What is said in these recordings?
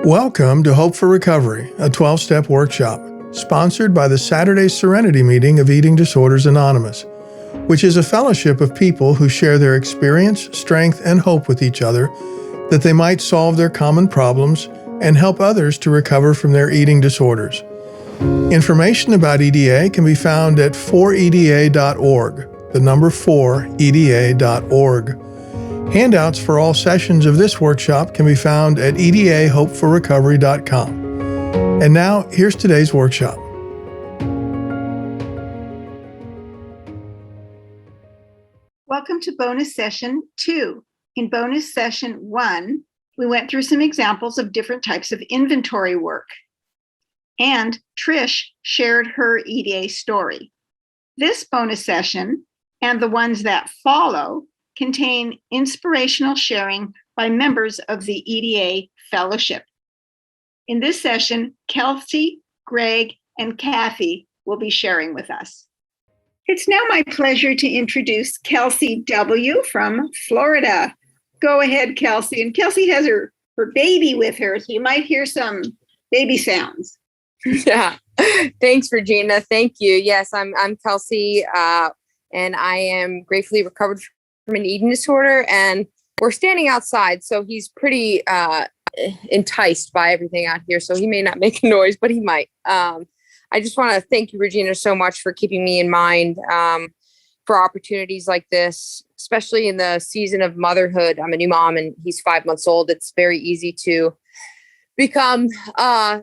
Welcome to Hope for Recovery, a 12-step workshop, sponsored by the Saturday Serenity Meeting of Eating Disorders Anonymous, which is a fellowship of people who share their experience, strength, and hope with each other that they might solve their common problems and help others to recover from their eating disorders. Information about EDA can be found at 4eda.org, the number 4eda.org. Handouts for all sessions of this workshop can be found at edahopeforrecovery.com. And now, here's today's workshop. Welcome to bonus session 2. In bonus session 1, we went through some examples of different types of inventory work. And Trish shared her EDA story. This bonus session and the ones that follow contain inspirational sharing by members of the EDA Fellowship. In this session, Kelsey, Greg, and Kathy will be sharing with us. It's now my pleasure to introduce Kelsey W. from Florida. Go ahead, Kelsey. And Kelsey has her baby with her, so you might hear some baby sounds. Yeah. Thanks, Regina. Thank you. Yes, I'm Kelsey, and I am gratefully recovered from an eating disorder, and we're standing outside, so he's pretty enticed by everything out here, so he may not make a noise, but he might. I just want to thank you, Regina, so much for keeping me in mind for opportunities like this, especially in the season of motherhood. I'm a new mom, and he's 5 months old. It's very easy to become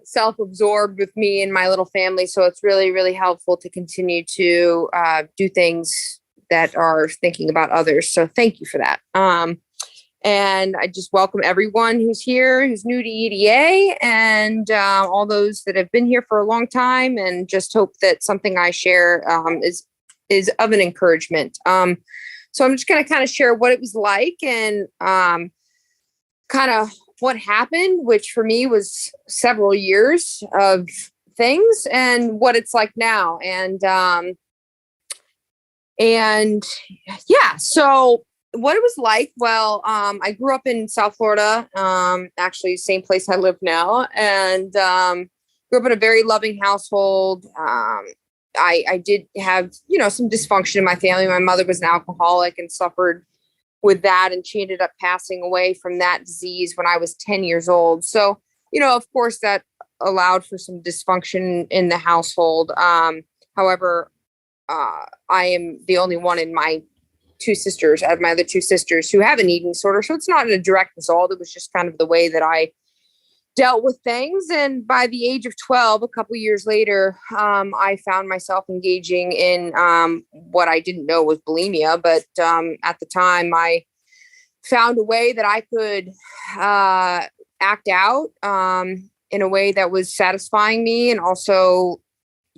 self-absorbed with me and my little family. So it's really, really helpful to continue to do things that are thinking about others. So thank you for that. And I just welcome everyone who's here, who's new to EDA, and all those that have been here for a long time, and just hope that something I share is of an encouragement. So I'm just going to kind of share what it was like and kind of what happened, which for me was several years of things, and what it's like now. And yeah, so what it was like, well, I grew up in South Florida, actually same place I live now, and grew up in a very loving household. I did have, some dysfunction in my family. My mother was an alcoholic and suffered with that, and she ended up passing away from that disease when I was 10 years old. So, of course, that allowed for some dysfunction in the household. However, I am the only one in my two sisters, out of my other two sisters, who have an eating disorder. So it's not a direct result. It was just kind of the way that I dealt with things. And by the age of 12, a couple years later, I found myself engaging in what I didn't know was bulimia. But at the time, I found a way that I could act out in a way that was satisfying me, and also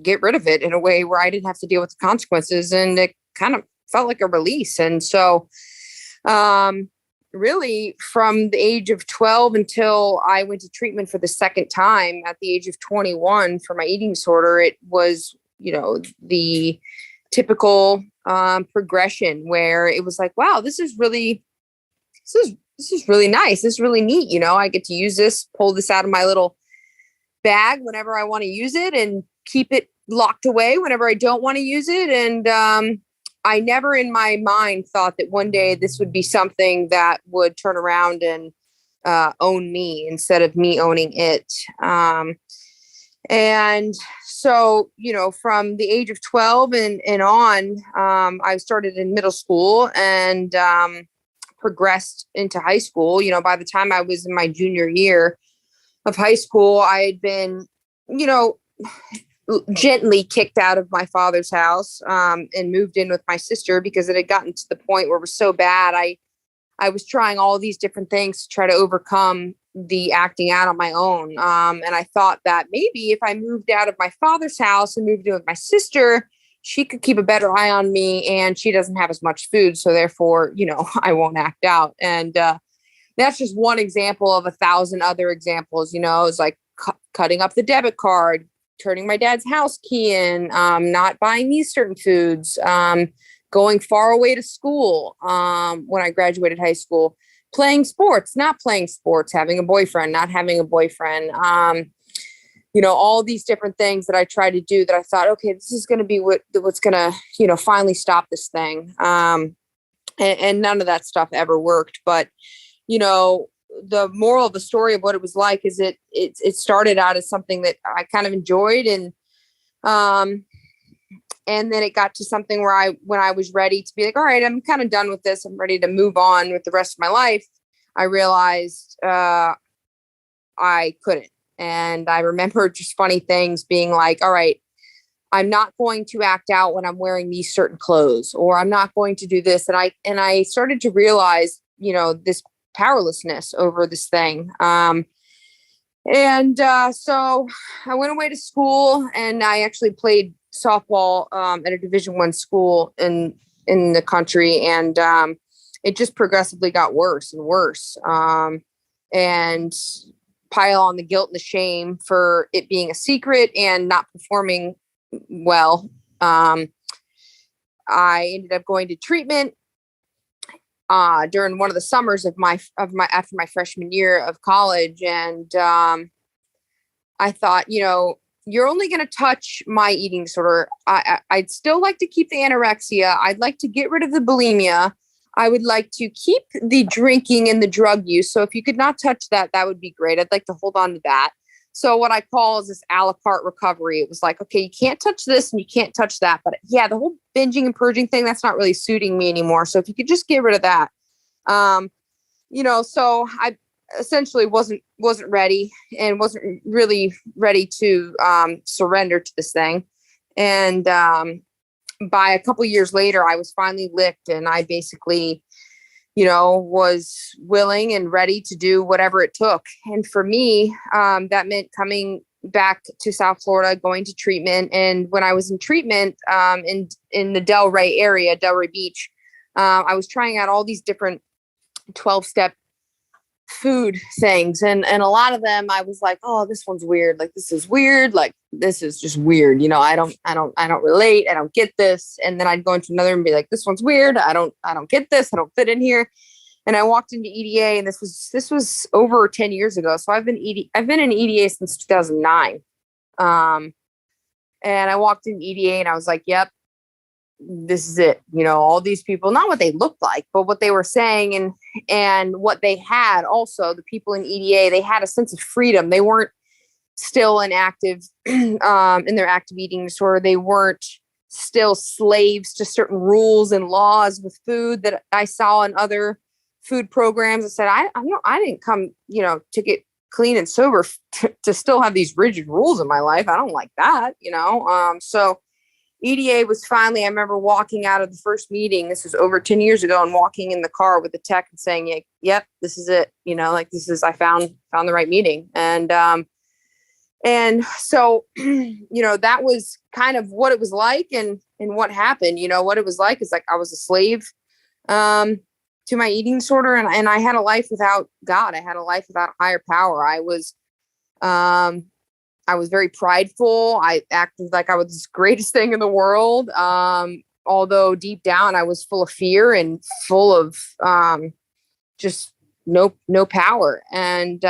get rid of it in a way where I didn't have to deal with the consequences. And it kind of felt like a release. And so really, from the age of 12 until I went to treatment for the second time at the age of 21 for my eating disorder, it was, the typical progression where it was like, wow, this is really nice. This is really neat. I get to use this, pull this out of my little bag whenever I want to use it, and keep it locked away whenever I don't want to use it. And I never in my mind thought that one day this would be something that would turn around and own me instead of me owning it. And so, from the age of 12 and on, I started in middle school and progressed into high school. By the time I was in my junior year of high school, I had been, gently kicked out of my father's house and moved in with my sister, because it had gotten to the point where it was so bad. I was trying all these different things to try to overcome the acting out on my own. And I thought that maybe if I moved out of my father's house and moved in with my sister, she could keep a better eye on me, and she doesn't have as much food. So therefore, I won't act out. And that's just one example of 1,000 other examples. It was like cutting up the debit card, turning my dad's house key in, not buying these certain foods, going far away to school when I graduated high school, playing sports, not playing sports, having a boyfriend, not having a boyfriend, all these different things that I tried to do that I thought, okay, this is going to be what's going to, finally stop this thing. And none of that stuff ever worked. But, the moral of the story of what it was like is it started out as something that I kind of enjoyed. And then it got to something where when I was ready to be like, all right, I'm kind of done with this. I'm ready to move on with the rest of my life. I realized I couldn't. And I remember just funny things being like, all right, I'm not going to act out when I'm wearing these certain clothes, or I'm not going to do this. And I started to realize, this powerlessness over this thing. So I went away to school, and I actually played softball at a Division I school in the country, and it just progressively got worse and worse. And pile on the guilt and the shame for it being a secret and not performing well. I ended up going to treatment during one of the summers after my freshman year of college, and I thought, you're only going to touch my eating disorder. I'd still like to keep the anorexia. I'd like to get rid of the bulimia. I would like to keep the drinking and the drug use. So if you could not touch that, that would be great. I'd like to hold on to that. So what I call is this a la carte recovery. It was like, okay, you can't touch this and you can't touch that. But yeah, the whole binging and purging thing, that's not really suiting me anymore. So if you could just get rid of that. So I essentially wasn't ready and wasn't really ready to surrender to this thing. And by a couple of years later, I was finally licked, and I basically, was willing and ready to do whatever it took. And for me, that meant coming back to South Florida, going to treatment. And when I was in treatment in the Delray area, Delray Beach, I was trying out all these different 12-step food things. And a lot of them, I was like, oh, this one's weird. Like, this is weird. Like, this is just weird. I don't relate. I don't get this. And then I'd go into another and be like, this one's weird. I don't get this. I don't fit in here. And I walked into EDA, and this was over 10 years ago. So I've been in EDA since 2009. And I walked in EDA and I was like, yep, this is it. All these people, not what they looked like, but what they were saying and what they had. Also, the people in EDA, they had a sense of freedom. They weren't still in active, in their active eating disorder. They weren't still slaves to certain rules and laws with food that I saw in other food programs. I said, I didn't come, to get clean and sober to still have these rigid rules in my life. I don't like that, so EDA was finally, I remember walking out of the first meeting, this was over 10 years ago, and walking in the car with the tech and saying, yep, this is it. I found the right meeting. And so, that was kind of what it was like and what happened. What it was like is like, I was a slave, to my eating disorder. And I had a life without God. I had a life without a higher power. I was very prideful. I acted like I was the greatest thing in the world. Although deep down I was full of fear and full of just no power. And,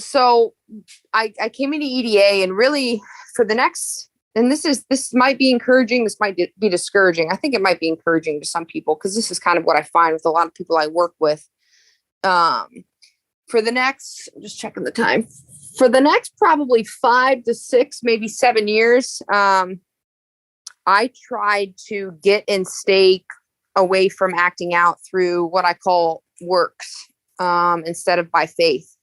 so I came into EDA, and really for the next, and this might be encouraging. This might be discouraging. I think it might be encouraging to some people, because this is kind of what I find with a lot of people I work with. For the next, I'm just checking the time, for the next probably 5 to 6, maybe 7 years, I tried to get and stay away from acting out through what I call works, instead of by faith.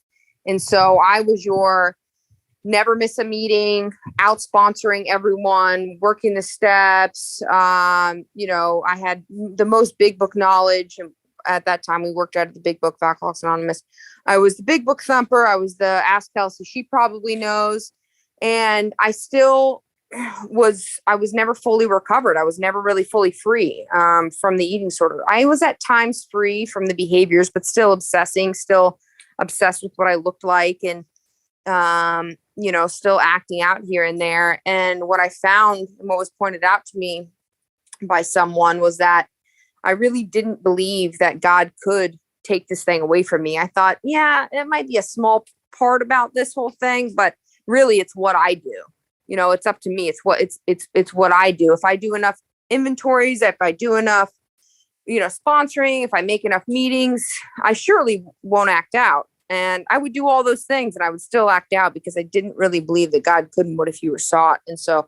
And so I was your never miss a meeting, out sponsoring everyone, working the steps. I had the most big book knowledge. And at that time, we worked out of the Big Book, Alcoholics Anonymous. I was the big book thumper. I was the Ask Kelsey. She probably knows. And I was never fully recovered. I was never really fully free from the eating disorder. I was at times free from the behaviors, but still obsessed with what I looked like, and, still acting out here and there. And what I found, and what was pointed out to me by someone, was that I really didn't believe that God could take this thing away from me. I thought, yeah, it might be a small part about this whole thing, but really it's what I do. It's up to me. It's what I do. If I do enough inventories, if I do enough, sponsoring, if I make enough meetings, I surely won't act out. And I would do all those things and I would still act out because I didn't really believe that God couldn't. What if you were sought? And so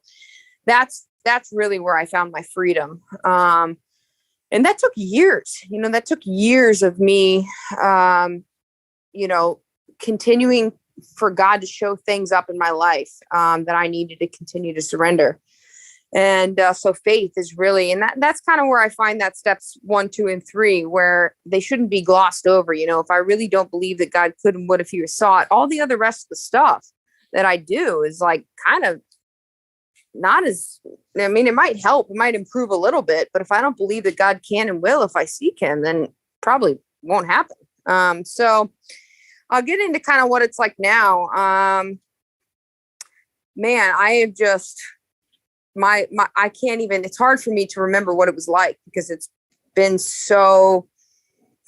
that's really where I found my freedom. And that took years, that took years of me, continuing for God to show things up in my life that I needed to continue to surrender. And so faith is really, and that's kind of where I find that steps 1, 2, and 3, where they shouldn't be glossed over. If I really don't believe that God could and would if he was sought, all the other rest of the stuff that I do is like kind of not as, it might help, it might improve a little bit, but if I don't believe that God can and will, if I seek him, then probably won't happen. So I'll get into kind of what it's like now. Man, I have just, I can't even, it's hard for me to remember what it was like because it's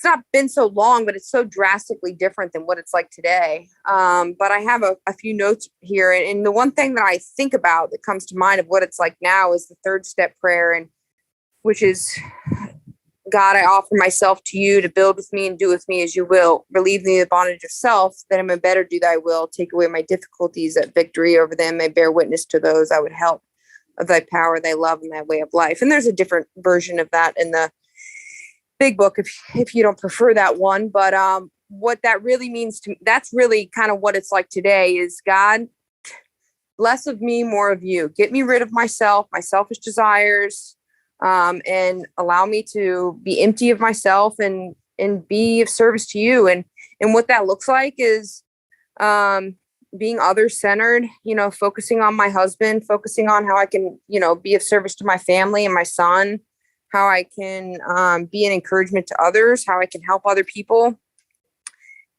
not been so long, but it's so drastically different than what it's like today. But I have a few notes here. And the one thing that I think about that comes to mind of what it's like now is the 3rd step prayer, and which is, God, I offer myself to you to build with me and do with me as you will. Relieve me of the bondage of self, that I may better do thy will. Take away my difficulties, that victory over them may bear witness to those I would help, of thy power, thy love, and thy way of life. And there's a different version of that in the big book if you don't prefer that one. But what that really means to me, that's really kind of what it's like today is, God, less of me, more of you. Get me rid of myself, my selfish desires, and allow me to be empty of myself and be of service to you. And what that looks like is being other-centered, focusing on my husband, focusing on how I can, be of service to my family and my son, how I can be an encouragement to others, how I can help other people.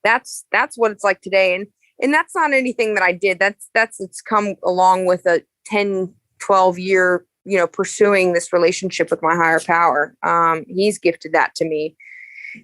That's what it's like today. And that's not anything that I did. It's come along with a 10, 12 year, pursuing this relationship with my higher power. He's gifted that to me.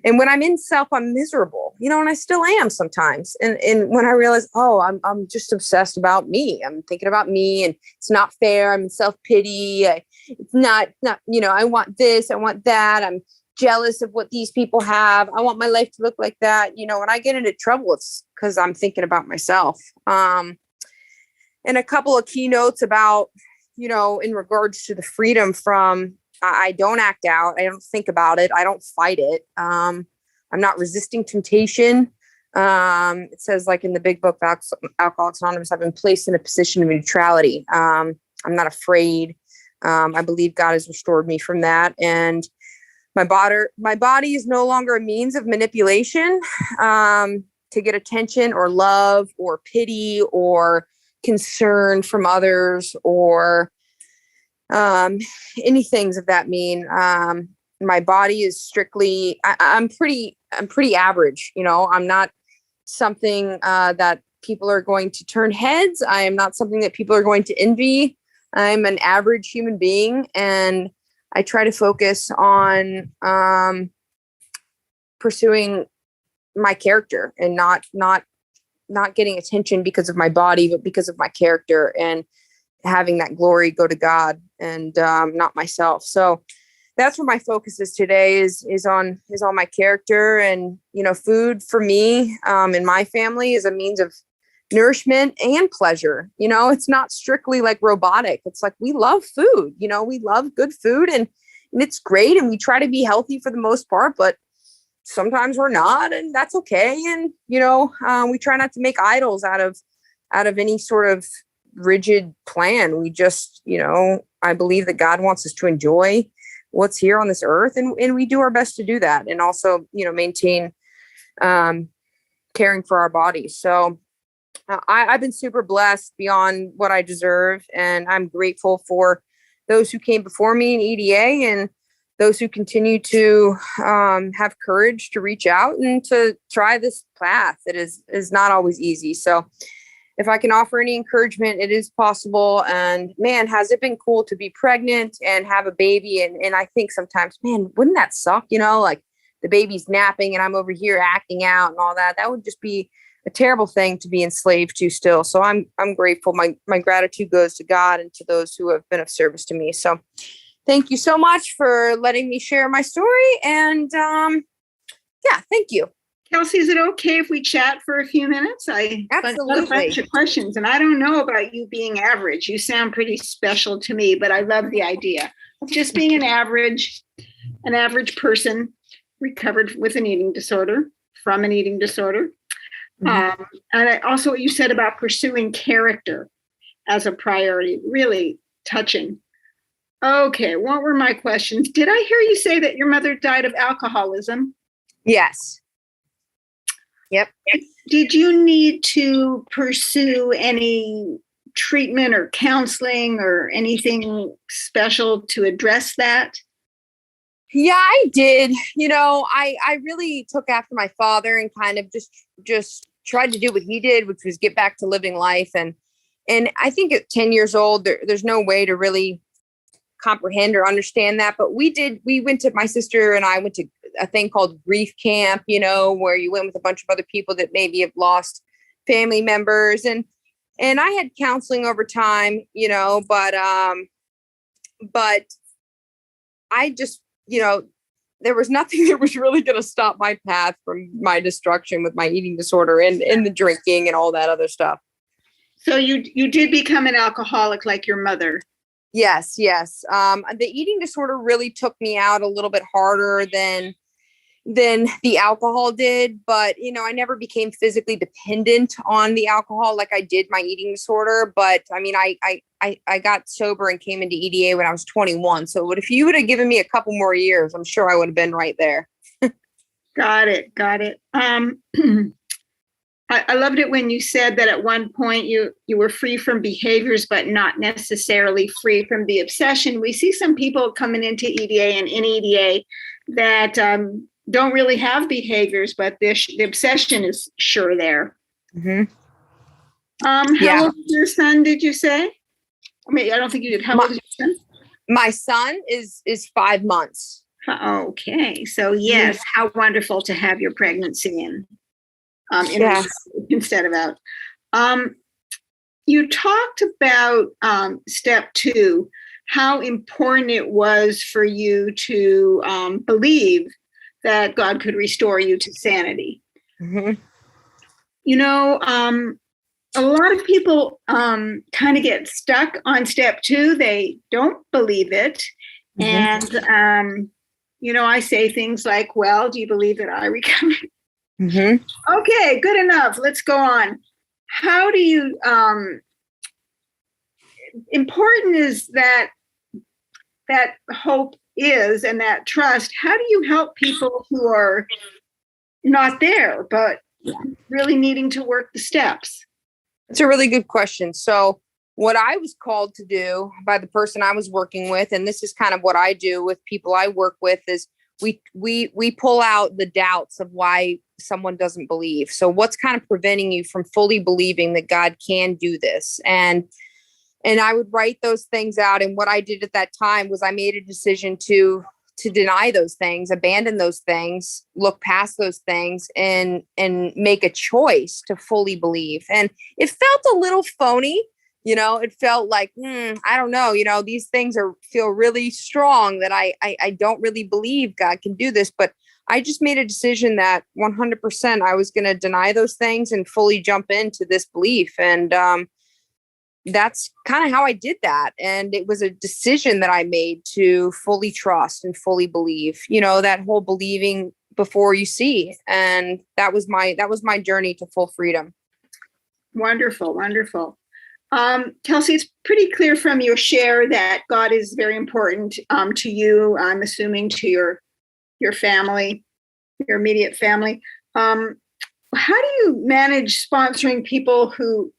And when I'm in self, I'm miserable, and I still am sometimes. And when I realize, I'm just obsessed about me, I'm thinking about me and it's not fair. I'm in self-pity. It's not, I want this, I want that. I'm jealous of what these people have. I want my life to look like that. When I get into trouble, it's because I'm thinking about myself. And a couple of keynotes about, in regards to the freedom from, I don't act out. I don't think about it. I don't fight it. I'm not resisting temptation. It says, like in the big book, Alcoholics Anonymous, I've been placed in a position of neutrality. I'm not afraid. I believe God has restored me from that. And my body is no longer a means of manipulation to get attention or love or pity or concern from others or any things of that mean. My body is strictly, I'm pretty average. I'm not something that people are going to turn heads. I am not something that people are going to envy. I'm an average human being, and I try to focus on pursuing my character and not getting attention because of my body, but because of my character, and having that glory go to God and not myself. So that's where my focus is today is on my character. And, food for me and my family is a means of nourishment and pleasure. It's not strictly like robotic. It's like, we love food, we love good food and it's great. And we try to be healthy for the most part, but sometimes we're not, and that's okay. And, we try not to make idols out of any sort of rigid plan. We just, I believe that God wants us to enjoy what's here on this earth, and we do our best to do that, and also, maintain caring for our bodies. So I've been super blessed beyond what I deserve, and I'm grateful for those who came before me in EDA and those who continue to have courage to reach out and to try this path that is not always easy. So if I can offer any encouragement, it is possible. And man, has it been cool to be pregnant and have a baby. And I think sometimes, man, wouldn't that suck? Like the baby's napping and I'm over here acting out and all that. That would just be a terrible thing to be enslaved to still. So I'm grateful. My gratitude goes to God and to those who have been of service to me. So thank you so much for letting me share my story. And yeah, thank you. Kelsey, is it okay if we chat for a few minutes? I got a bunch of questions, and I don't know about you being average. You sound pretty special to me, but I love the idea of just being an average person recovered with an eating disorder, from an eating disorder. Mm-hmm. And also what you said about pursuing character as a priority, really touching. Okay, what were my questions? Did I hear you say that your mother died of alcoholism? Yes. Yep. Did you need to pursue any treatment or counseling or anything special to address that? Yeah, I did. I really took after my father and kind of just tried to do what he did, which was get back to living life. And I think at 10 years old, there's no way to really comprehend or understand that. But my sister and I went to a thing called grief camp, where you went with a bunch of other people that maybe have lost family members. And I had counseling over time, but I just, there was nothing that was really going to stop my path from my destruction with my eating disorder and the drinking and all that other stuff. So you did become an alcoholic like your mother? Yes. The eating disorder really took me out a little bit harder than the alcohol did. But, I never became physically dependent on the alcohol like I did my eating disorder. But I mean, I got sober and came into EDA when I was 21. So if you would have given me a couple more years, I'm sure I would have been right there. Got it. I loved it when you said that at one point you were free from behaviors, but not necessarily free from the obsession. We see some people coming into EDA and in EDA that don't really have behaviors, but the obsession is sure there. Mm-hmm. How old is your son, did you say? I mean, I don't think you did. How old is your son? My son is 5 months. Okay. So yes, how wonderful to have your pregnancy in. Instead of out. You talked about step 2, how important it was for you to believe that God could restore you to sanity. Mm-hmm. A lot of people kind of get stuck on step 2. They don't believe it. Mm-hmm. And, I say things like, well, do you believe that I recovered? Mm-hmm. Okay, good enough. Let's go on. How do you, important is that hope is, and that trust. How do you help people who are not there, but really needing to work the steps? It's a really good question. So what I was called to do by the person I was working with, and this is kind of what I do with people I work with, is we pull out the doubts of why someone doesn't believe. So what's kind of preventing you from fully believing that God can do this? And I would write those things out. And what I did at that time was I made a decision to deny those things, abandon those things, look past those things, and make a choice to fully believe. And it felt a little phony. It felt like, I don't know, these things feel really strong that I don't really believe God can do this. But I just made a decision that 100% I was going to deny those things and fully jump into this belief. And that's kind of how I did that. And it was a decision that I made to fully trust and fully believe, that whole believing before you see. And that was my journey to full freedom. Wonderful. Kelsey, it's pretty clear from your share that God is very important to you. I'm assuming to your family, your immediate family. How do you manage sponsoring people who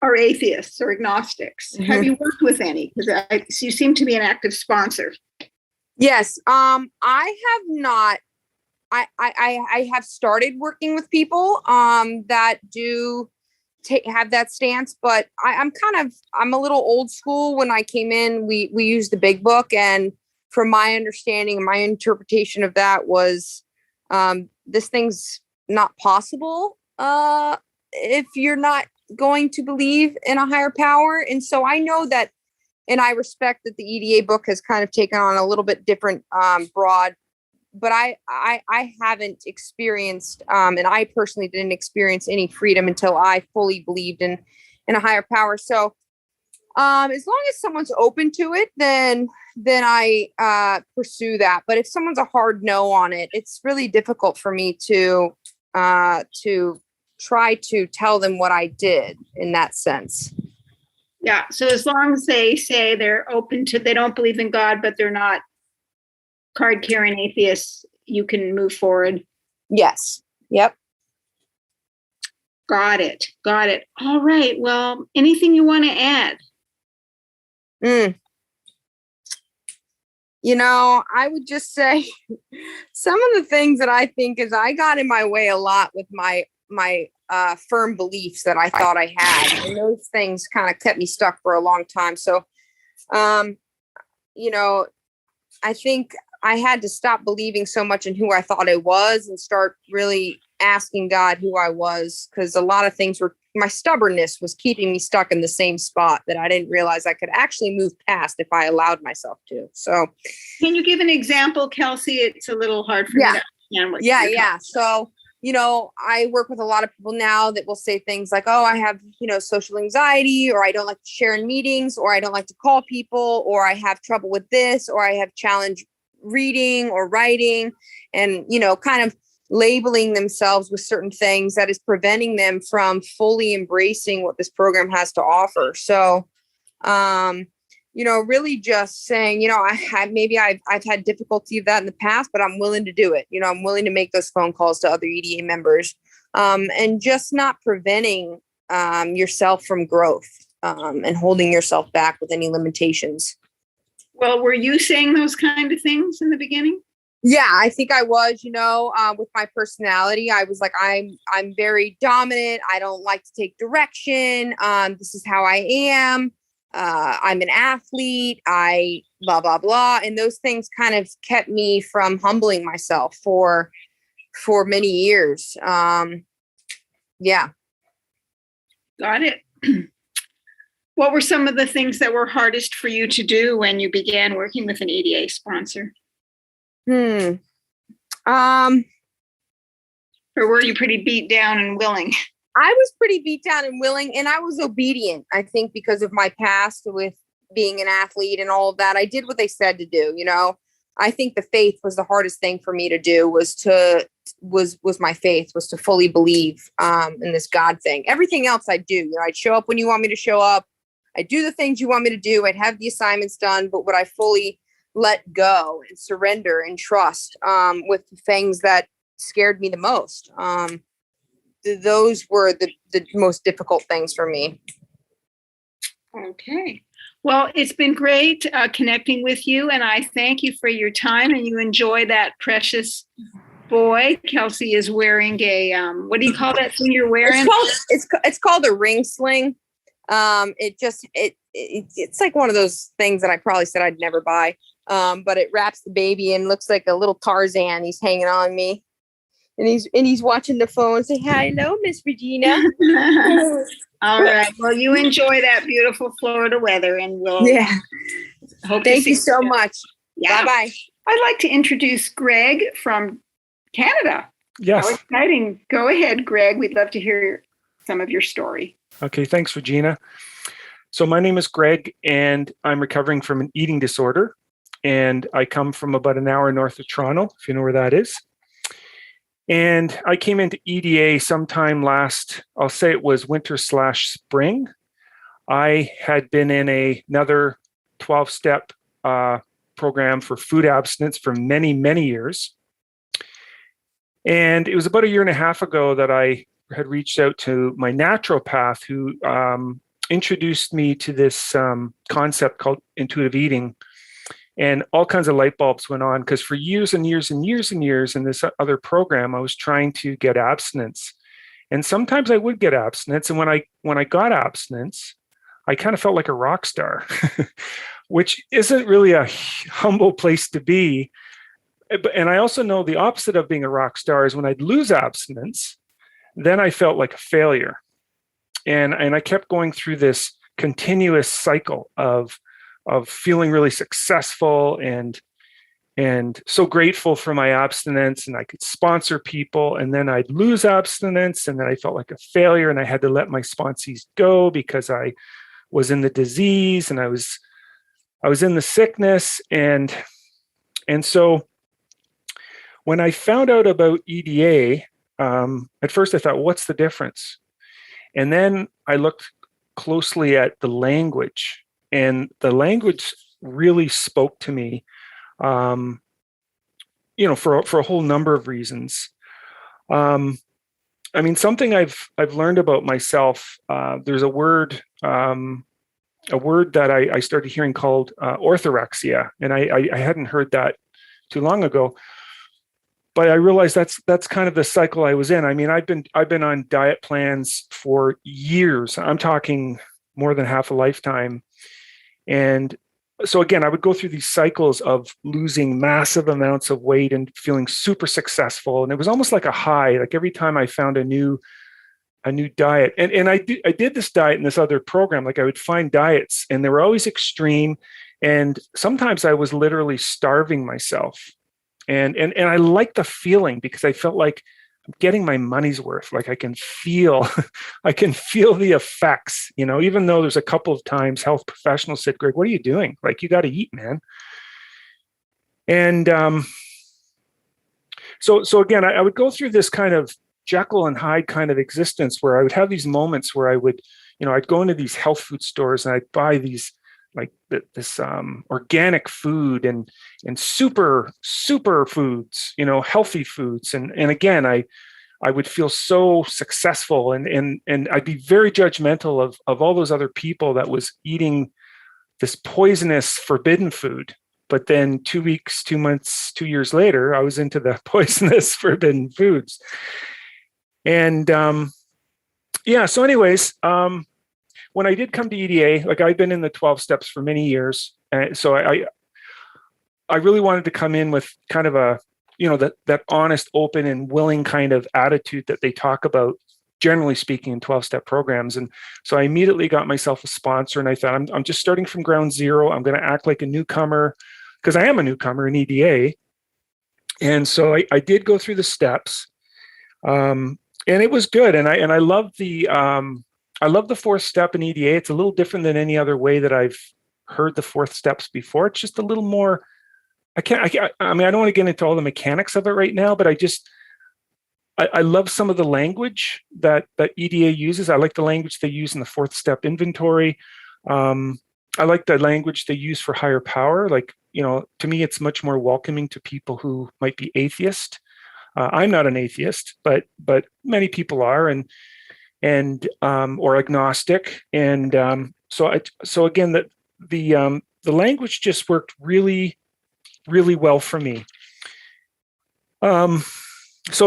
are atheists or agnostics? Mm-hmm. Have you worked with any? Because you seem to be an active sponsor. Yes, I have not. I have started working with people that do have that stance, but I'm a little old school. When I came in, we used the big book, and from my understanding and my interpretation of that was, this thing's not possible if you're not going to believe in a higher power. And so I know that, and I respect that the EDA book has kind of taken on a little bit different broad, but I haven't experienced, and I personally didn't experience any freedom until I fully believed in a higher power. So as long as someone's open to it, then I pursue that. But if someone's a hard no on it, it's really difficult for me to try to tell them what I did in that sense. Yeah. So as long as they say they're open to, they don't believe in God, but they're not card carrying atheists, you can move forward. Yes. Yep. Got it. All right. Well, anything you want to add? I would just say some of the things that I think is I got in my way a lot with my firm beliefs that I thought I had. And those things kind of kept me stuck for a long time. So, I think I had to stop believing so much in who I thought I was and start really asking God who I was, because a lot of things my stubbornness was keeping me stuck in the same spot that I didn't realize I could actually move past if I allowed myself to. So can you give an example, Kelsey? It's a little hard for me to understand what you're talking about. So, I work with a lot of people now that will say things like, oh, I have, social anxiety, or I don't like to share in meetings, or I don't like to call people, or I have trouble with this, or I have challenge reading or writing, and, kind of labeling themselves with certain things that is preventing them from fully embracing what this program has to offer. So, really just saying, I've had difficulty with that in the past, but I'm willing to do it. I'm willing to make those phone calls to other EDA members, and just not preventing yourself from growth, and holding yourself back with any limitations. Well, were you saying those kind of things in the beginning? Yeah, I think I was, with my personality. I was like, I'm very dominant. I don't like to take direction. This is how I am. I'm an athlete. I blah, blah, blah. And those things kind of kept me from humbling myself for many years. Yeah. Got it. What were some of the things that were hardest for you to do when you began working with an EDA sponsor? Or were you pretty beat down and willing? I was pretty beat down and willing, and I was obedient. I think because of my past with being an athlete and all of that, I did what they said to do. I think the faith was the hardest thing for me to do, was my faith was to fully believe in this God thing. Everything else I do, I'd show up when you want me to show up. I'd do the things you want me to do. I'd have the assignments done, but would I fully let go and surrender and trust with the things that scared me the most? Those were the most difficult things for me. Okay. Well, it's been great connecting with you, and I thank you for your time, and you enjoy that precious boy. Kelsey is wearing a, what do you call that thing you're wearing? It's called a ring sling. It's like one of those things that I probably said I'd never buy. But it wraps the baby and looks like a little Tarzan. He's hanging on me, and he's watching the phone. Say, hello, Miss Regina. All right. Well, you enjoy that beautiful Florida weather, and we'll hope to see you. Thank you so much. Yeah. Bye-bye. I'd like to introduce Greg from Canada. Yes. How exciting. Go ahead, Greg. We'd love to hear some of your story. Okay, thanks, Regina. So my name is Greg, and I'm recovering from an eating disorder. And I come from about an hour north of Toronto, if you know where that is. And I came into EDA sometime I'll say it was winter/spring. I had been in another 12-step program for food abstinence for many, many years. And it was about a year and a half ago that I had reached out to my naturopath, who introduced me to this concept called intuitive eating. And all kinds of light bulbs went on, because for years and years and years and years in this other program, I was trying to get abstinence. And sometimes I would get abstinence. And when I got abstinence, I kind of felt like a rock star, which isn't really a humble place to be. And I also know the opposite of being a rock star is when I'd lose abstinence, then I felt like a failure. And I kept going through this continuous cycle of feeling really successful and so grateful for my abstinence, and I could sponsor people, and then I'd lose abstinence, and then I felt like a failure, and I had to let my sponsees go because I was in the disease and I was in the sickness. And so when I found out about EDA, at first I thought, what's the difference? And then I looked closely at the language, and the language really spoke to me, for a whole number of reasons. Something I've learned about myself, there's a word that I started hearing called orthorexia, and I hadn't heard that too long ago. But I realized that's kind of the cycle I was in. I've been on diet plans for years. I'm talking more than half a lifetime. And so again, I would go through these cycles of losing massive amounts of weight and feeling super successful. And it was almost like a high, like every time I found a new diet. And I did this diet in this other program. Like I would find diets and they were always extreme. And sometimes I was literally starving myself. And I liked the feeling because I felt like I'm getting my money's worth. Like I can feel the effects, even though there's a couple of times health professionals said, Greg, what are you doing? Like, you got to eat, man. And so again, I would go through this kind of Jekyll and Hyde kind of existence where I would have these moments where I would, I'd go into these health food stores and I'd buy these like this organic food and super foods, healthy foods. And again, I would feel so successful and I'd be very judgmental of all those other people that was eating this poisonous forbidden food. But then 2 weeks, 2 months, 2 years later, I was into the poisonous forbidden foods. And so anyways, when I did come to EDA, like I've been in the 12 steps for many years. So I really wanted to come in with kind of a, that honest, open and willing kind of attitude that they talk about, generally speaking, in 12-step programs. And so I immediately got myself a sponsor and I thought, I'm just starting from ground zero. I'm going to act like a newcomer because I am a newcomer in EDA. And so I did go through the steps and it was good. And I love the fourth step in EDA. It's a little different than any other way that I've heard the fourth steps before. It's just a little more, I don't want to get into all the mechanics of it right now, but I love some of the language that EDA uses. I like the language they use in the fourth step inventory. I like the language they use for higher power. Like, to me, it's much more welcoming to people who might be atheist. I'm not an atheist, but many people are, and or agnostic. And so again, the language just worked really, really well for me. So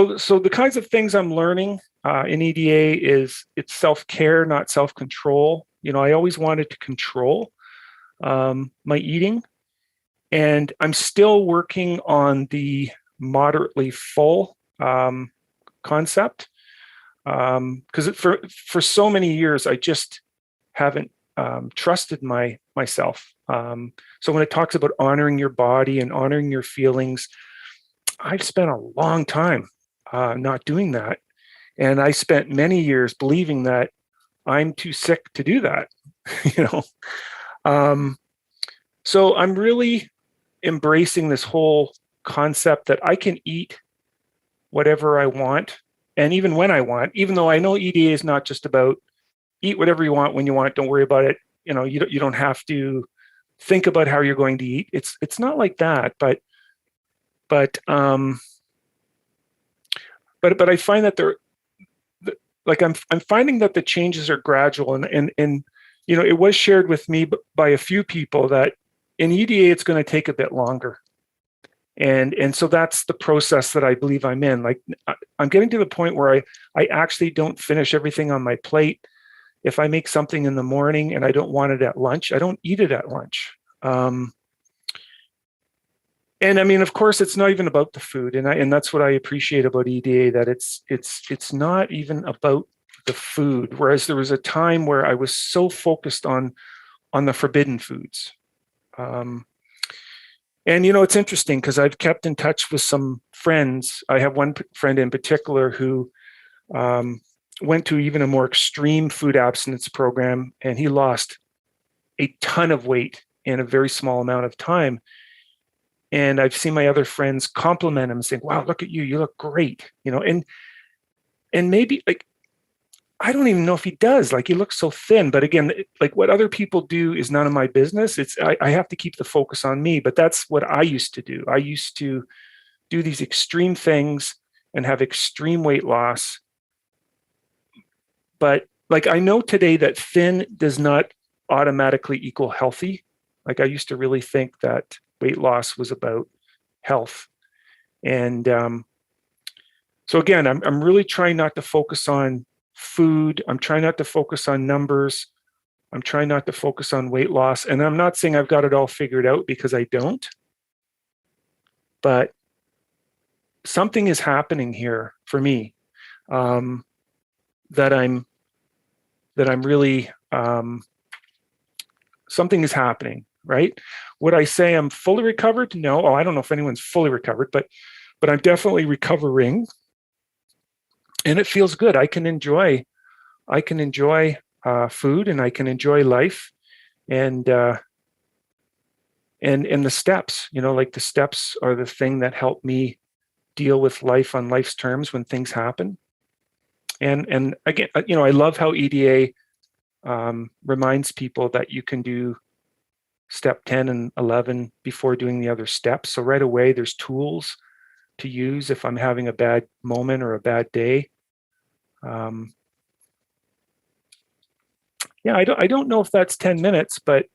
the kinds of things I'm learning in EDA is it's self-care, not self-control. I always wanted to control my eating, and I'm still working on the moderately full concept. Because for so many years, I just haven't trusted myself. So when it talks about honoring your body and honoring your feelings, I've spent a long time not doing that. And I spent many years believing that I'm too sick to do that, So I'm really embracing this whole concept that I can eat whatever I want. And even when I want, even though I know EDA is not just about eat whatever you want when you want, don't worry about it. You don't have to think about how you're going to eat. It's not like that, but I find that I'm finding that the changes are gradual, and it was shared with me by a few people that in EDA it's going to take a bit longer. And so that's the process that I believe I'm in. Like I'm getting to the point where I actually don't finish everything on my plate. If I make something in the morning and I don't want it at lunch, I don't eat it at lunch. And I mean, of course, it's not even about the food, and that's what I appreciate about EDA, that it's not even about the food. Whereas there was a time where I was so focused on the forbidden foods. And it's interesting because I've kept in touch with some friends. I have one friend in particular who went to even a more extreme food abstinence program, and he lost a ton of weight in a very small amount of time. And I've seen my other friends compliment him, saying, "Wow, look at you! You look great!" And maybe, like, I don't even know if he does. Like, he looks so thin. But again, like, what other people do is none of my business. I have to keep the focus on me. But that's what I used to do. I used to do these extreme things and have extreme weight loss. But like, I know today that thin does not automatically equal healthy. Like, I used to really think that weight loss was about health. And so again, I'm really trying not to focus on food. I'm trying not to focus on numbers. I'm trying not to focus on weight loss. And I'm not saying I've got it all figured out, because I don't. But something is happening here for me, that I'm really, something is happening, right? Would I say I'm fully recovered? No. I don't know if anyone's fully recovered, but I'm definitely recovering, and it feels good. I can enjoy food, and I can enjoy life, and the steps. Like, the steps are the thing that help me deal with life on life's terms when things happen. And again, I love how EDA reminds people that you can do step 10 and 11 before doing the other steps. So right away, there's tools to use if I'm having a bad moment or a bad day. Yeah, I don't know if that's 10 minutes, but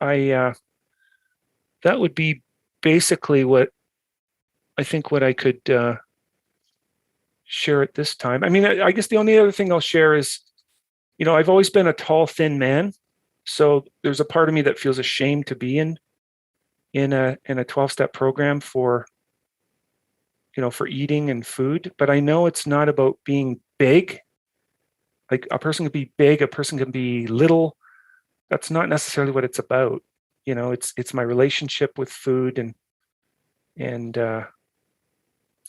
that would be basically what I could share at this time. I mean, I guess the only other thing I'll share is, I've always been a tall, thin man. So there's a part of me that feels ashamed to be in a 12-step program for eating and food. But I know it's not about being big. Like, a person can be big, a person can be little. That's not necessarily what it's about. It's my relationship with food, and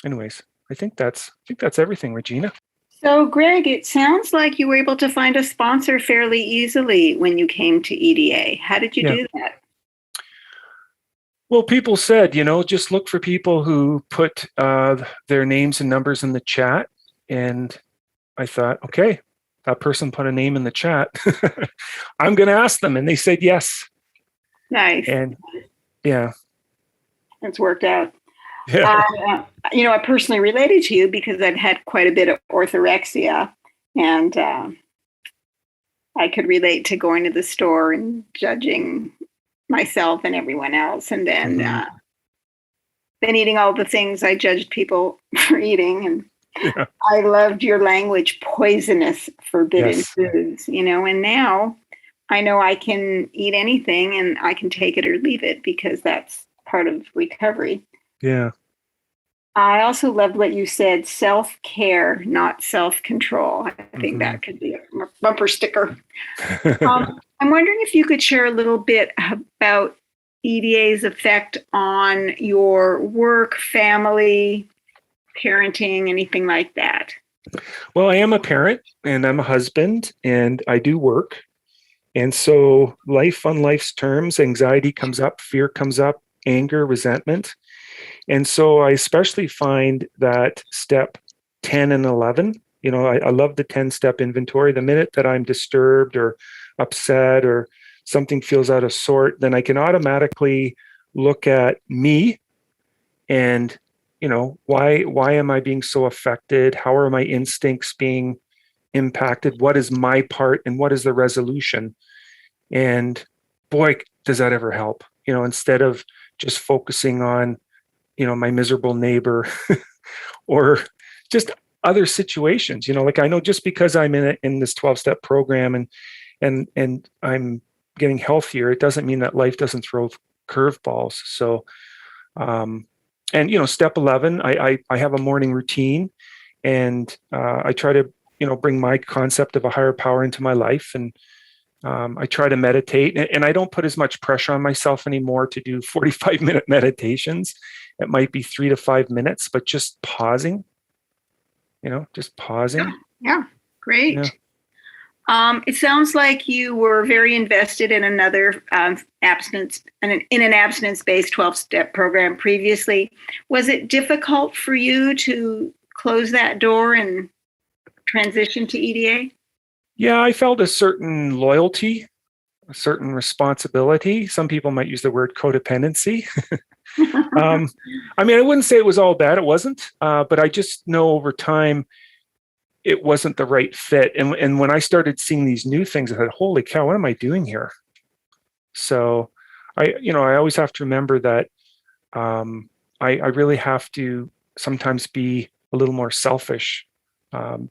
anyways, I think that's everything, Regina. So, Greg, it sounds like you were able to find a sponsor fairly easily when you came to EDA. How did you do that? Well, people said, just look for people who put their names and numbers in the chat. And I thought, okay, that person put a name in the chat. I'm going to ask them. And they said yes. Nice. And yeah. It's worked out. Yeah. I personally related to you because I've had quite a bit of orthorexia, and I could relate to going to the store and judging myself and everyone else, and then then eating all the things I judged people for eating. And I loved your language, poisonous, forbidden foods, and now I know I can eat anything and I can take it or leave it, because that's part of recovery. Yeah. I also loved what you said, self-care, not self-control. I think that could be a bumper sticker. I'm wondering if you could share a little bit about EDA's effect on your work, family, parenting, anything like that. Well, I am a parent, and I'm a husband, and I do work. And so life on life's terms, anxiety comes up, fear comes up, anger, resentment. And so I especially find that step 10 and 11, I love the 10-step inventory. The minute that I'm disturbed or upset or something feels out of sort, then I can automatically look at me and, why am I being so affected? How are my instincts being impacted? What is my part and what is the resolution? And boy, does that ever help, instead of just focusing on, my miserable neighbor or just other situations, like I know just because I'm in this 12-step program and I'm getting healthier, it doesn't mean that life doesn't throw curveballs. So, step 11, I have a morning routine, and I try to, bring my concept of a higher power into my life. And I try to meditate, and I don't put as much pressure on myself anymore to do 45-minute meditations. It might be 3 to 5 minutes, but just pausing, just pausing. Yeah, great. Yeah. It sounds like you were very invested in another abstinence, in an abstinence-based 12-step program previously. Was it difficult for you to close that door and transition to EDA? Yeah, I felt a certain loyalty, a certain responsibility. Some people might use the word codependency. I wouldn't say it was all bad. It wasn't, but I just know over time it wasn't the right fit. And when I started seeing these new things, I thought, holy cow, what am I doing here? So I always have to remember that I really have to sometimes be a little more selfish,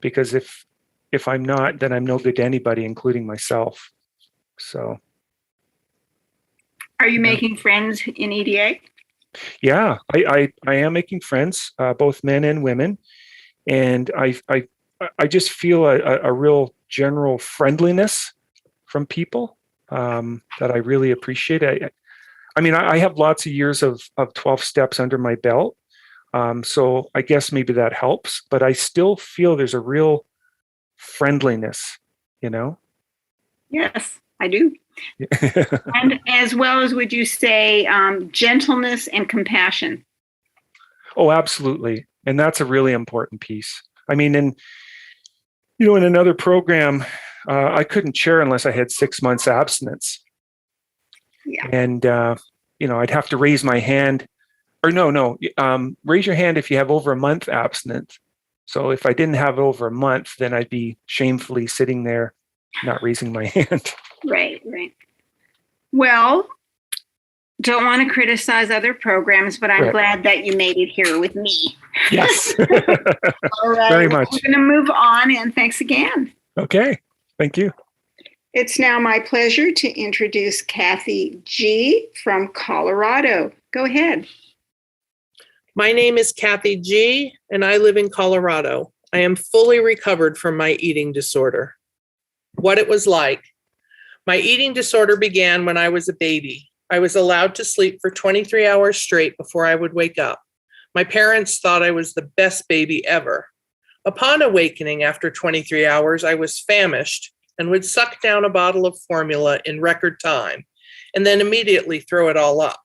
because if I'm not, then I'm no good to anybody, including myself. So. Are you making friends in EDA? Yeah, I am making friends, both men and women. And I just feel a real general friendliness from people that I really appreciate. I have lots of years of 12 steps under my belt. So I guess maybe that helps, but I still feel there's a real friendliness, Yes, I do. And as well as, would you say, gentleness and compassion? Oh, absolutely. And that's a really important piece. In another program, I couldn't chair unless I had 6 months abstinence. Yeah. And, I'd have to raise my hand, or no, raise your hand if you have over a month abstinence. So if I didn't have over a month, then I'd be shamefully sitting there, not raising my hand. Right. Well, don't want to criticize other programs, but I'm glad that you made it here with me. Yes. All right. Very much. We're going to move on, and thanks again. Okay. Thank you. It's now my pleasure to introduce Kathy G. from Colorado. Go ahead. My name is Kathy G., and I live in Colorado. I am fully recovered from my eating disorder. What it was like. My eating disorder began when I was a baby. I was allowed to sleep for 23 hours straight before I would wake up. My parents thought I was the best baby ever. Upon awakening after 23 hours, I was famished and would suck down a bottle of formula in record time and then immediately throw it all up.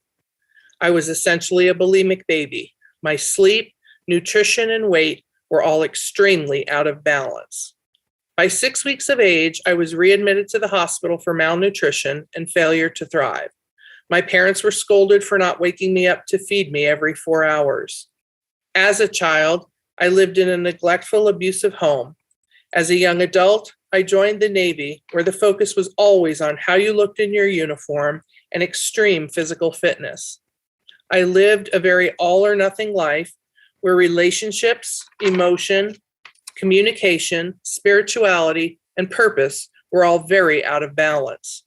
I was essentially a bulimic baby. My sleep, nutrition, and weight were all extremely out of balance. By 6 weeks of age, I was readmitted to the hospital for malnutrition and failure to thrive. My parents were scolded for not waking me up to feed me every 4 hours. As a child, I lived in a neglectful, abusive home. As a young adult, I joined the Navy, where the focus was always on how you looked in your uniform and extreme physical fitness. I lived a very all-or-nothing life where relationships, emotion, communication, spirituality, and purpose were all very out of balance.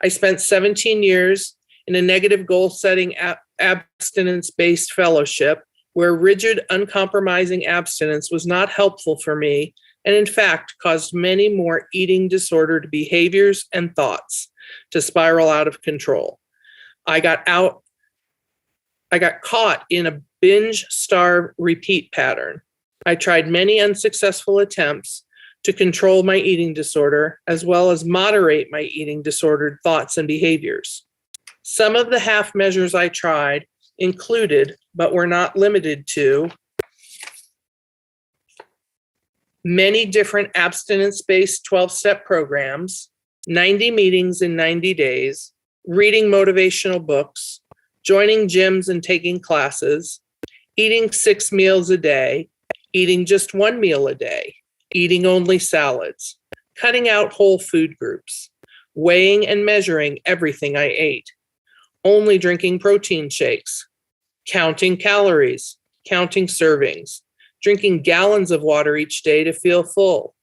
I spent 17 years in a negative goal-setting abstinence-based fellowship where rigid, uncompromising abstinence was not helpful for me and in fact caused many more eating disordered behaviors and thoughts to spiral out of control. I got caught in a binge, starve, repeat pattern. I tried many unsuccessful attempts to control my eating disorder, as well as moderate my eating disordered thoughts and behaviors. Some of the half measures I tried included, but were not limited to, many different abstinence-based 12-step programs, 90 meetings in 90 days, reading motivational books, joining gyms and taking classes, eating 6 meals a day, eating just 1 meal a day, eating only salads, cutting out whole food groups, weighing and measuring everything I ate, only drinking protein shakes, counting calories, counting servings, drinking gallons of water each day to feel full,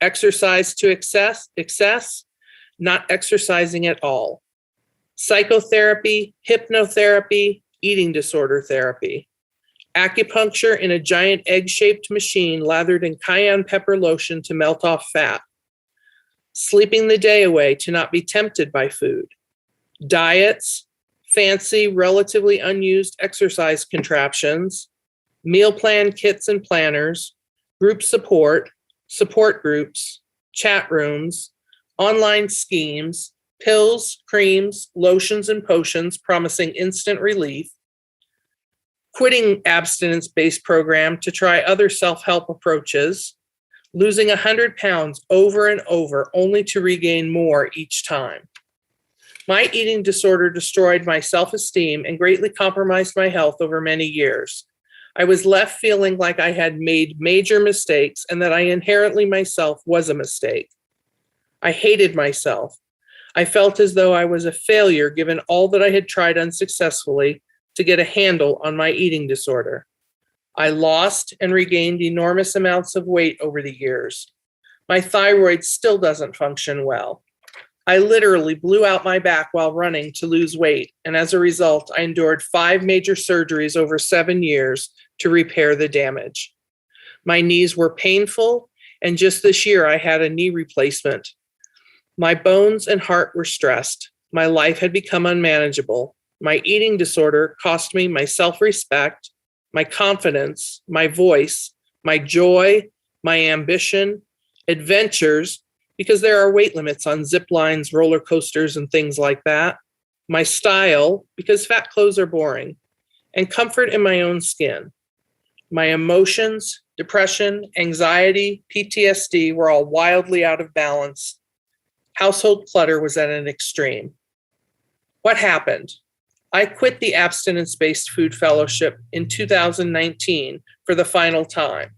exercise to excess, not exercising at all, psychotherapy, hypnotherapy, eating disorder therapy, acupuncture in a giant egg-shaped machine lathered in cayenne pepper lotion to melt off fat, sleeping the day away to not be tempted by food, diets, fancy, relatively unused exercise contraptions, meal plan kits and planners, group support, support groups, chat rooms, online schemes, pills, creams, lotions, and potions promising instant relief, quitting abstinence-based program to try other self-help approaches, losing 100 pounds over and over only to regain more each time. My eating disorder destroyed my self-esteem and greatly compromised my health over many years. I was left feeling like I had made major mistakes and that I inherently myself was a mistake. I hated myself. I felt as though I was a failure given all that I had tried unsuccessfully to get a handle on my eating disorder. I lost and regained enormous amounts of weight over the years. My thyroid still doesn't function well. I literally blew out my back while running to lose weight, and as a result, I endured 5 major surgeries over 7 years to repair the damage. My knees were painful, and just this year I had a knee replacement. My bones and heart were stressed. My life had become unmanageable. My eating disorder cost me my self-respect, my confidence, my voice, my joy, my ambition, adventures, because there are weight limits on zip lines, roller coasters, and things like that, my style, because fat clothes are boring, and comfort in my own skin. My emotions, depression, anxiety, PTSD were all wildly out of balance. Household clutter was at an extreme. What happened? I quit the abstinence-based food fellowship in 2019 for the final time.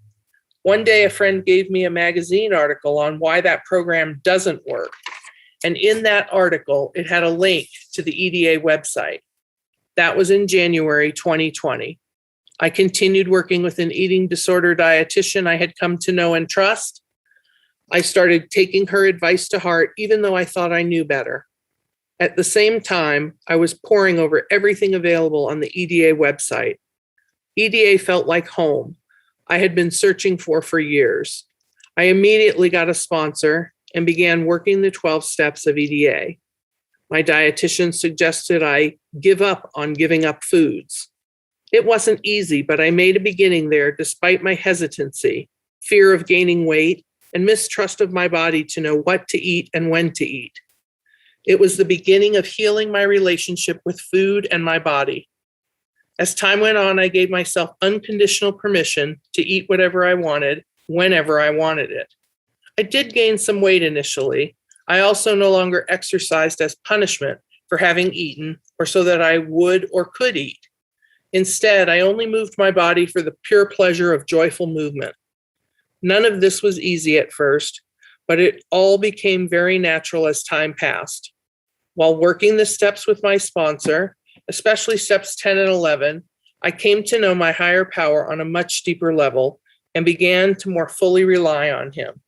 One day, a friend gave me a magazine article on why that program doesn't work. And in that article, it had a link to the EDA website. That was in January 2020. I continued working with an eating disorder dietitian I had come to know and trust. I started taking her advice to heart, even though I thought I knew better. At the same time, I was poring over everything available on the EDA website. EDA felt like home. I had been searching for years. I immediately got a sponsor and began working the 12 steps of EDA. My dietitian suggested I give up on giving up foods. It wasn't easy, but I made a beginning there despite my hesitancy, fear of gaining weight, and mistrust of my body to know what to eat and when to eat. It was the beginning of healing my relationship with food and my body. As time went on, I gave myself unconditional permission to eat whatever I wanted, whenever I wanted it. I did gain some weight initially. I also no longer exercised as punishment for having eaten or so that I would or could eat. Instead, I only moved my body for the pure pleasure of joyful movement. None of this was easy at first, but it all became very natural as time passed. While working the steps with my sponsor, especially steps 10 and 11, I came to know my higher power on a much deeper level and began to more fully rely on him.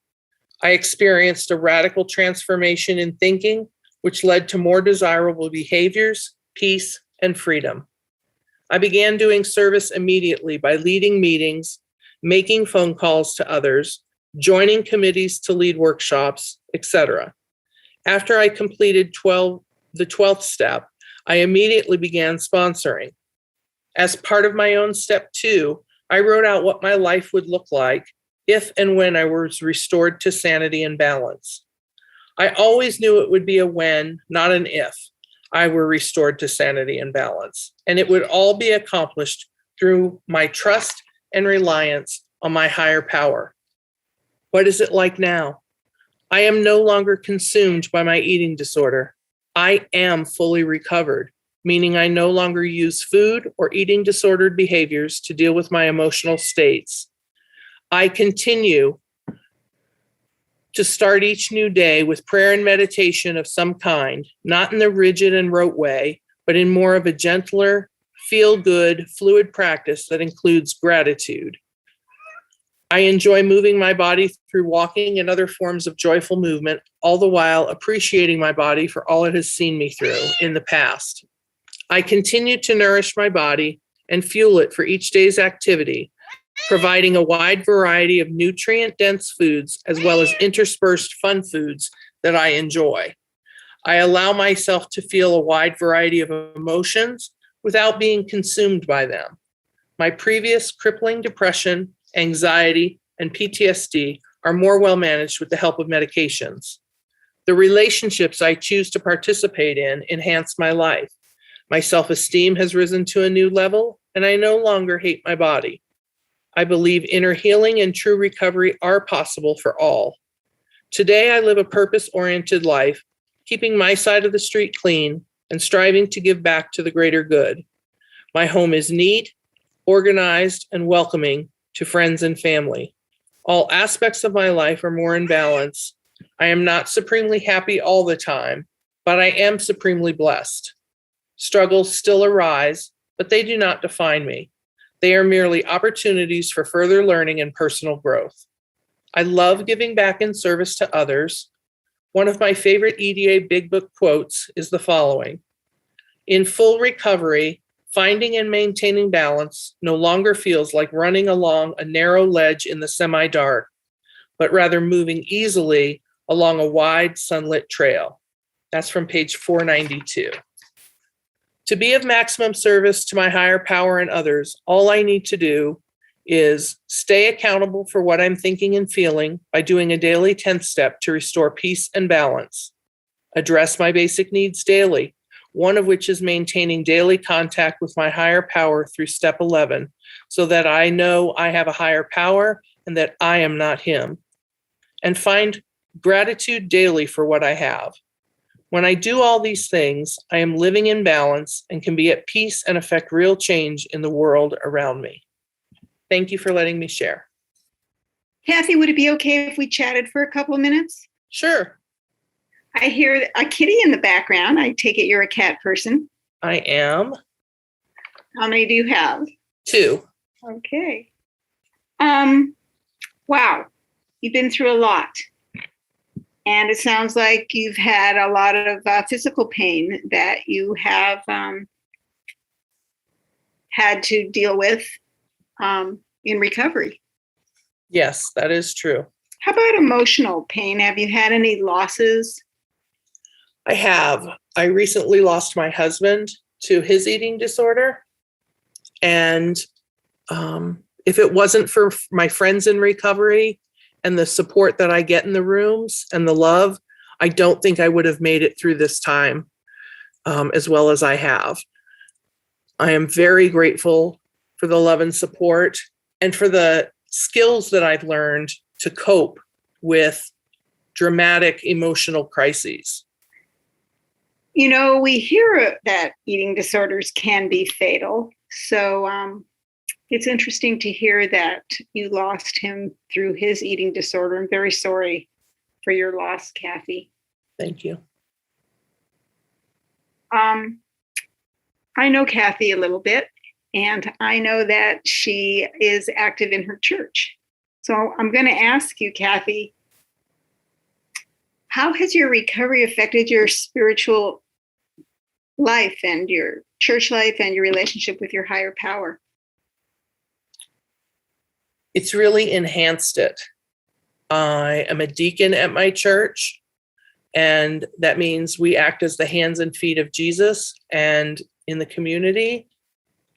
I experienced a radical transformation in thinking, which led to more desirable behaviors, peace, and freedom. I began doing service immediately by leading meetings, making phone calls to others, joining committees to lead workshops, etc. After I completed the 12th step, I immediately began sponsoring. As part of my own step 2, I wrote out what my life would look like if and when I was restored to sanity and balance. I always knew it would be a when, not an if, I were restored to sanity and balance. And it would all be accomplished through my trust and reliance on my higher power. What is it like now? I am no longer consumed by my eating disorder. I am fully recovered, meaning I no longer use food or eating disordered behaviors to deal with my emotional states. I continue to start each new day with prayer and meditation of some kind, not in the rigid and rote way, but in more of a gentler, feel-good, fluid practice that includes gratitude. I enjoy moving my body through walking and other forms of joyful movement, all the while appreciating my body for all it has seen me through in the past. I continue to nourish my body and fuel it for each day's activity, providing a wide variety of nutrient-dense foods as well as interspersed fun foods that I enjoy. I allow myself to feel a wide variety of emotions without being consumed by them. My previous crippling depression, anxiety, and PTSD are more well managed with the help of medications. The relationships I choose to participate in enhance my life. My self-esteem has risen to a new level, and I no longer hate my body. I believe inner healing and true recovery are possible for all. Today, I live a purpose-oriented life, keeping my side of the street clean and striving to give back to the greater good. My home is neat, organized, and welcoming to friends and family. All aspects of my life are more in balance. I am not supremely happy all the time, but I am supremely blessed. Struggles still arise, but they do not define me. They are merely opportunities for further learning and personal growth. I love giving back in service to others. One of my favorite EDA Big Book quotes is the following: "In full recovery, finding and maintaining balance no longer feels like running along a narrow ledge in the semi-dark, but rather moving easily along a wide sunlit trail." That's from page 492. To be of maximum service to my higher power and others, all I need to do is stay accountable for what I'm thinking and feeling by doing a daily 10th step to restore peace and balance, address my basic needs daily, one of which is maintaining daily contact with my higher power through step 11, so that I know I have a higher power and that I am not him, and find gratitude daily for what I have. When I do all these things, I am living in balance and can be at peace and affect real change in the world around me. Thank you for letting me share. Kathy, would it be okay if we chatted for a couple of minutes? Sure, I hear a kitty in the background. I take it you're a cat person. I am. How many do you have? 2. Okay. Wow. You've been through a lot. And it sounds like you've had a lot of physical pain that you have had to deal with in recovery. Yes, that is true. How about emotional pain? Have you had any losses? I have. I recently lost my husband to his eating disorder. And if it wasn't for my friends in recovery and the support that I get in the rooms and the love, I don't think I would have made it through this time as well as I have. I am very grateful for the love and support and for the skills that I've learned to cope with dramatic emotional crises. You know, we hear that eating disorders can be fatal. So it's interesting to hear that you lost him through his eating disorder. I'm very sorry for your loss, Kathy. Thank you. I know Kathy a little bit, and I know that she is active in her church. So I'm going to ask you, Kathy, how has your recovery affected your spiritual life and your church life and your relationship with your higher power? It's really enhanced it. I am a deacon at my church, and that means we act as the hands and feet of Jesus and in the community,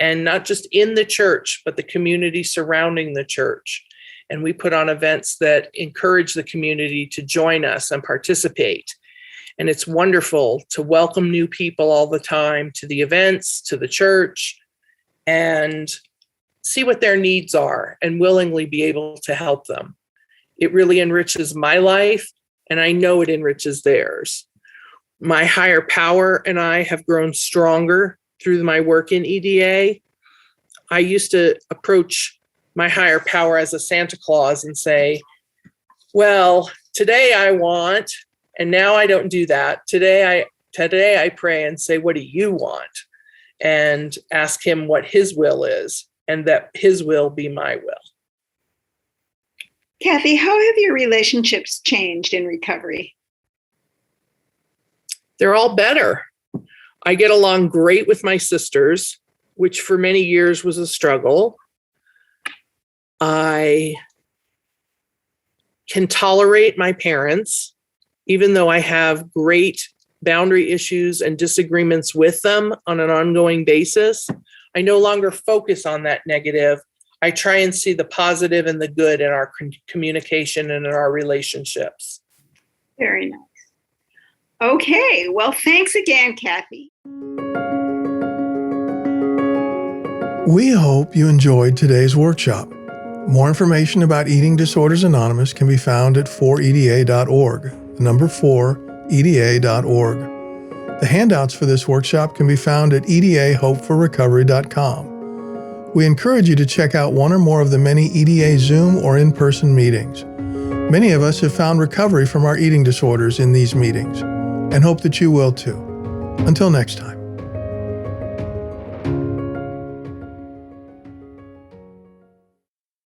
and not just in the church, but the community surrounding the church. And we put on events that encourage the community to join us and participate. And it's wonderful to welcome new people all the time to the events, to the church, and see what their needs are and willingly be able to help them. It really enriches my life, and I know it enriches theirs. My higher power and I have grown stronger through my work in EDA. I used to approach my higher power as a Santa Claus and say, well, today I want, and now I don't do that. Today I pray and say, what do you want? And ask him what his will is, and that his will be my will. Kathy, how have your relationships changed in recovery? They're all better. I get along great with my sisters, which for many years was a struggle. I can tolerate my parents, even though I have great boundary issues and disagreements with them on an ongoing basis. I no longer focus on that negative. I try and see the positive and the good in our communication and in our relationships. Very nice. Okay, well, thanks again, Kathy. We hope you enjoyed today's workshop. More information about Eating Disorders Anonymous can be found at 4eda.org, number 4eda.org. The handouts for this workshop can be found at edahopeforrecovery.com. We encourage you to check out one or more of the many EDA Zoom or in-person meetings. Many of us have found recovery from our eating disorders in these meetings and hope that you will too. Until next time.